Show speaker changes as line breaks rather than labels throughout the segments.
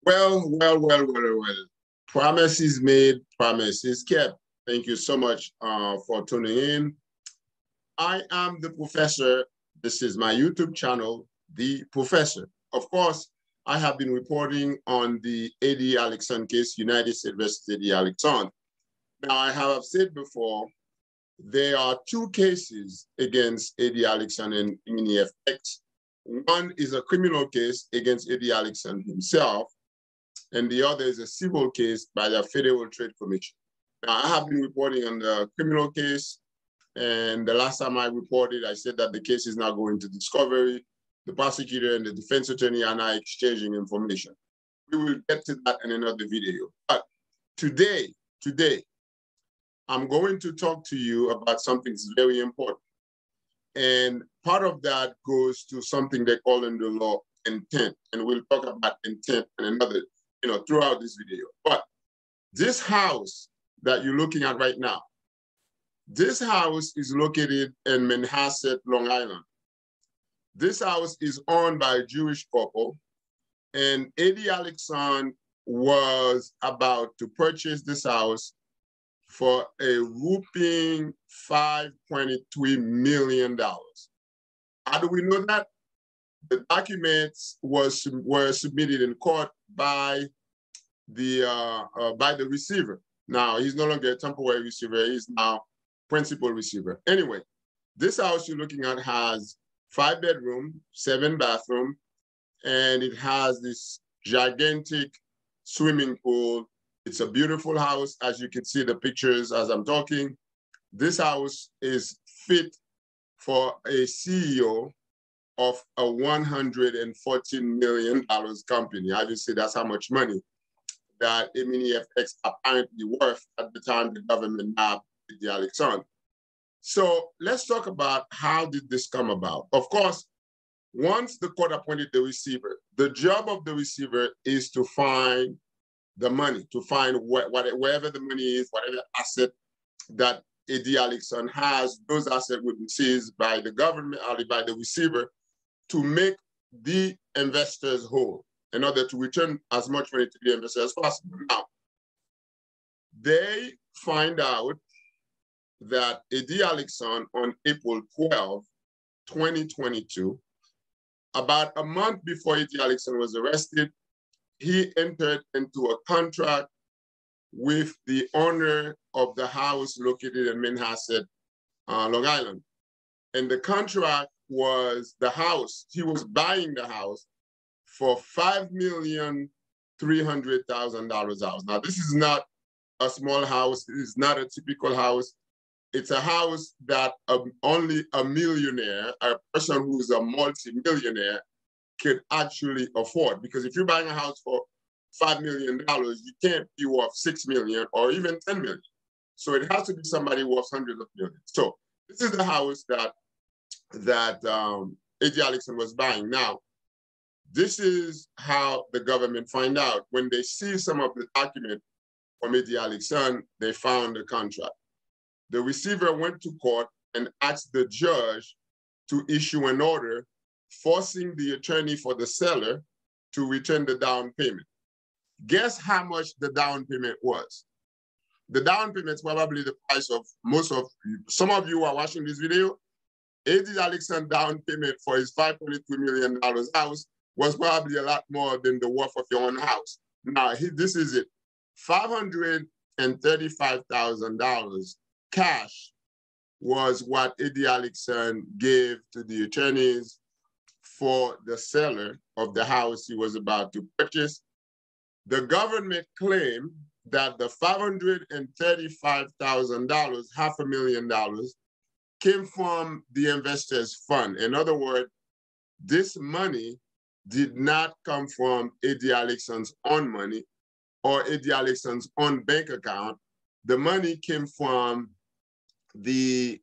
Well. Promises made, promises kept. Thank you so much for tuning in. I am the professor. This is my YouTube channel, The Professor. Of course, I have been reporting on the Eddy Alexandre case, United States versus Eddy Alexandre. Now, I have said before, there are two cases against Eddy Alexandre and EminiFX. One is a criminal case against Eddy Alexandre himself, and the other is a civil case by the Federal Trade Commission. Now, I have been reporting on the criminal case, and the last time I reported, I said that the case is now going to discovery. The prosecutor and the defense attorney are now exchanging information. We will get to that in another video. But today, I'm going to talk to you about something that's very important. And part of that goes to something they call in the law intent. And we'll talk about intent and another, throughout this video. But this house that you're looking at right now, this house is located in Manhasset, Long Island. This house is owned by a Jewish couple, and Eddy Alexandre was about to purchase this house for a whooping $5.3 million. How do we know that? The documents were submitted in court by the receiver. Now, he's no longer a temporary receiver, he's now principal receiver. Anyway, this house you're looking at has 5 bedrooms, 7 bathrooms, and it has this gigantic swimming pool. It's a beautiful house, as you can see the pictures as I'm talking. This house is fit for a CEO of a $114 million company. Obviously, that's how much money that EminiFX apparently worth at the time the government nabbed Eddy Alexandre. So let's talk about how did this come about. Of course, once the court appointed the receiver, the job of the receiver is to find the money, to find wherever the money is, whatever asset that Eddy Alexandre has, those assets would be seized by the government or by the receiver to make the investors whole in order to return as much money to the investors as possible. Now, they find out that Eddy Alexandre on April 12, 2022, about a month before Eddy Alexandre was arrested, he entered into a contract with the owner of the house located in Manhasset, Long Island. And the contract was the house. He was buying the house for $5,300,000 house. Now, this is not a small house. It is not a typical house. It's a house that only a millionaire, a person who's a multi-millionaire, could actually afford. Because if you're buying a house for $5 million, you can't be worth $6 million or even $10 million. So it has to be somebody worth hundreds of millions. So this is the house that Eddy Alexandre was buying. Now, this is how the government find out. When they see some of the documents from Eddy Alexandre, they found the contract. The receiver went to court and asked the judge to issue an order forcing the attorney for the seller to return the down payment. Guess how much the down payment was? The down payment is probably the price of some of you who are watching this video. Eddy Alexandre down payment for his $5.3 million house was probably a lot more than the worth of your own house. Now, this is it. $535,000 cash was what Eddy Alexandre gave to the attorneys for the seller of the house he was about to purchase. The government claimed that the $535,000, $500,000, came from the investors' fund. In other words, this money did not come from Eddy Alexandre's own money or Eddy Alexandre's own bank account. The money came from the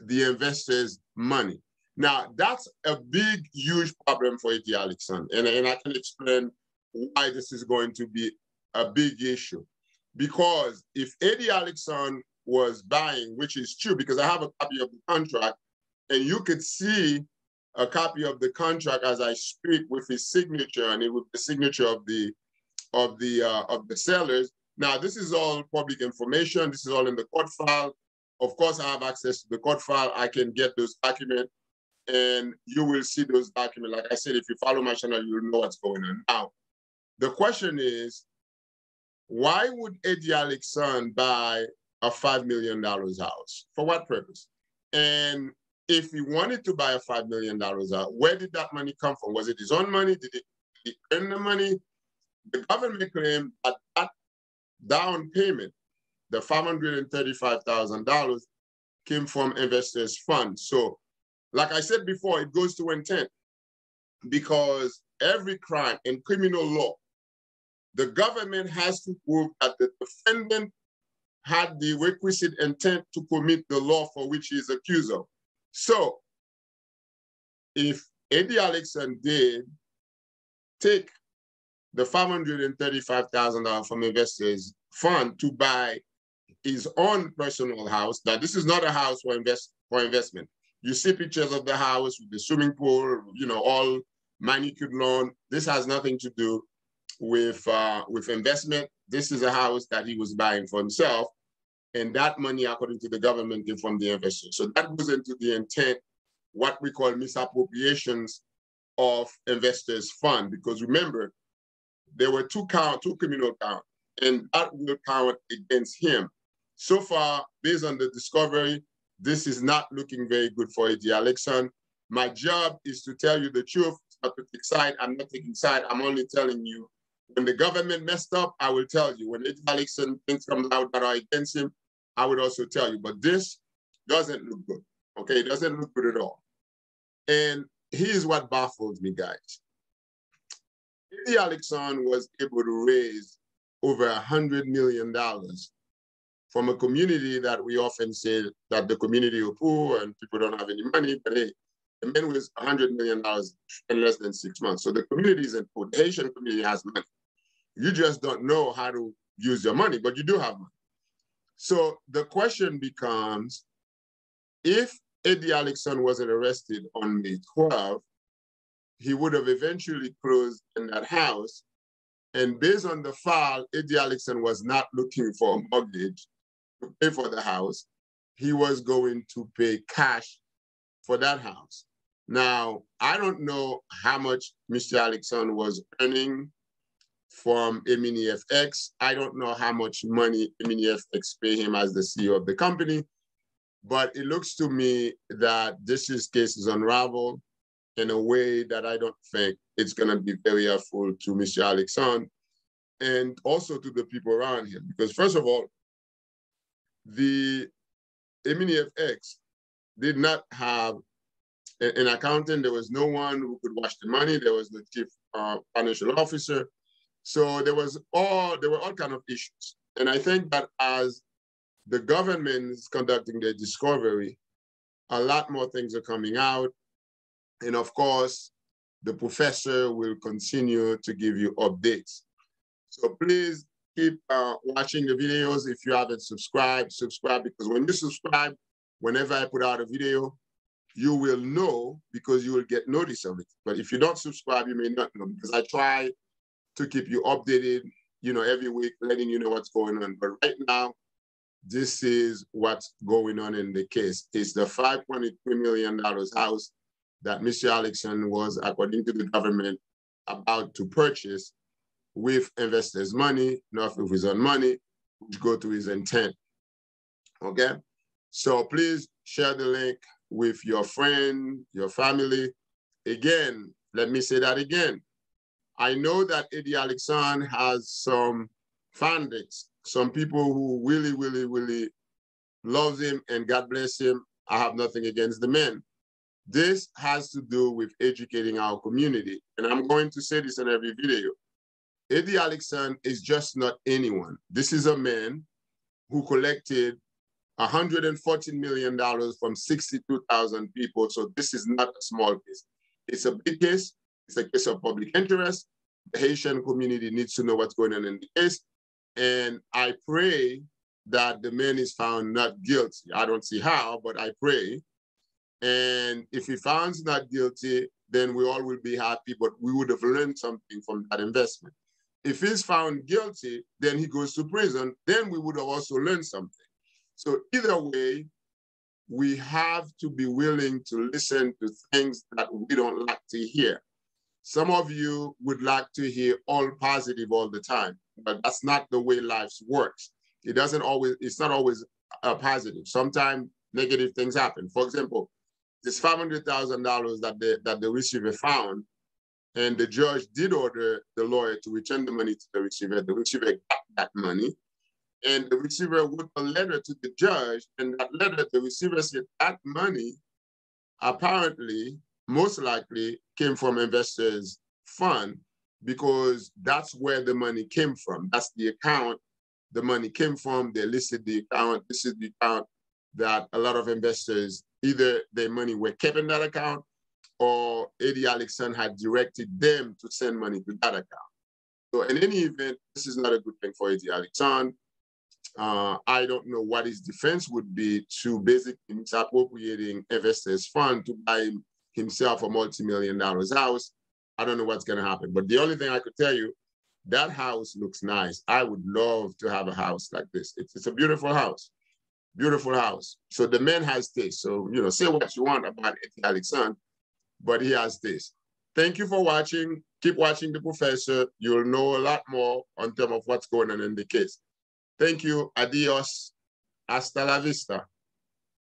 investors' money. Now, that's a big, huge problem for Eddy Alexandre. And I can explain why this is going to be a big issue. Because if Eddy Alexandre was buying, which is true, because I have a copy of the contract, and you could see a copy of the contract as I speak with his signature, and it with the signature of the of the sellers. Now, this is all public information. This is all in the court file. Of course, I have access to the court file. I can get those documents, and you will see those documents. Like I said, if you follow my channel, you'll know what's going on. Now, the question is, why would Eddy Alexandre buy a $5 million house? For what purpose? And if he wanted to buy a $5 million house, where did that money come from? Was it his own money? Did he earn the money? The government claimed that that down payment, the $535,000, came from investors' funds. So, like I said before, it goes to intent, because every crime in criminal law, the government has to prove that the defendant had the requisite intent to commit the law for which he is accused of. So, if Eddy Alexandre did take the $535,000 from investors' fund to buy his own personal house, now this is not a house for investment. You see pictures of the house with the swimming pool, you know, all manicured lawn. This has nothing to do with investment. This is a house that he was buying for himself, and that money, according to the government, came from the investor. So that goes into the intent, what we call misappropriations of investors' fund. Because remember, there were two criminal counts, and that will count against him. So far, based on the discovery, this is not looking very good for Eddy Alexandre. My job is to tell you the truth, not to take side. I'm not taking side. I'm only telling you, when the government messed up, I will tell you. When Eddy Alexandre things come out that are against him, I would also tell you. But this doesn't look good, okay? It doesn't look good at all. And here's what baffles me, guys. Eddy Alexandre was able to raise over $100 million from a community that we often say that the community are poor and people don't have any money, but hey, the man was $100 million in less than 6 months. So the community isn't poor. The Haitian community has money. You just don't know how to use your money, but you do have money. So the question becomes, if Eddy Alexandre wasn't arrested on May 12th, he would have eventually closed in that house. And based on the file, Eddy Alexandre was not looking for a mortgage to pay for the house. He was going to pay cash for that house. Now, I don't know how much Mr. Alexandre was earning from EminiFX. I don't know how much money EminiFX pay him as the CEO of the company, but it looks to me that this case is unraveled in a way that I don't think it's going to be very helpful to Mr. Alexandre and also to the people around him. Because first of all, the EminiFX did not have an accountant. There was no one who could watch the money. There was the chief financial officer. So there were all kinds of issues. And I think that as the government is conducting their discovery, a lot more things are coming out. And of course, the professor will continue to give you updates. So please keep watching the videos. If you haven't subscribed, subscribe, because when you subscribe, whenever I put out a video, you will know, because you will get notice of it. But if you don't subscribe, you may not know, because I try to keep you updated, you know, every week, letting you know what's going on. But right now, this is what's going on in the case. It's the $5.3 million house that Mr. Alexandre was, according to the government, about to purchase with investors' money, not with his own money, which go to his intent, okay? So please share the link with your friend, your family. Again, let me say that again. I know that Eddy Alexandre has some fan base, some people who really, really, really love him, and God bless him. I have nothing against the man. This has to do with educating our community. And I'm going to say this in every video. Eddy Alexandre is just not anyone. This is a man who collected $114 million from 62,000 people. So this is not a small case. It's a big case. It's a case of public interest. The Haitian community needs to know what's going on in the case. And I pray that the man is found not guilty. I don't see how, but I pray. And if he found not guilty, then we all will be happy, but we would have learned something from that investment. If he's found guilty, then he goes to prison, then we would have also learned something. So either way, we have to be willing to listen to things that we don't like to hear. Some of you would like to hear all positive all the time, but that's not the way life works. It's not always positive. Sometimes negative things happen. For example, this $500,000 that the receiver found, and the judge did order the lawyer to return the money to the receiver. The receiver got that money, and the receiver wrote a letter to the judge, and that letter, the receiver said that money apparently, most likely, came from investors' fund, because that's where the money came from. That's the account the money came from. They listed the account. This is the account that a lot of investors, either their money were kept in that account, or Eddy Alexandre had directed them to send money to that account. So in any event, this is not a good thing for Eddy Alexandre. I don't know what his defense would be to basically misappropriating investors' fund to buy himself a multi-million-dollar house. I don't know what's going to happen. But the only thing I could tell you, that house looks nice. I would love to have a house like this. It's a beautiful house. Beautiful house. So the man has taste. So, say what you want about Eddy Alexandre, but he has this. Thank you for watching. Keep watching The Professor. You'll know a lot more on terms of what's going on in the case. Thank you. Adios. Hasta la vista.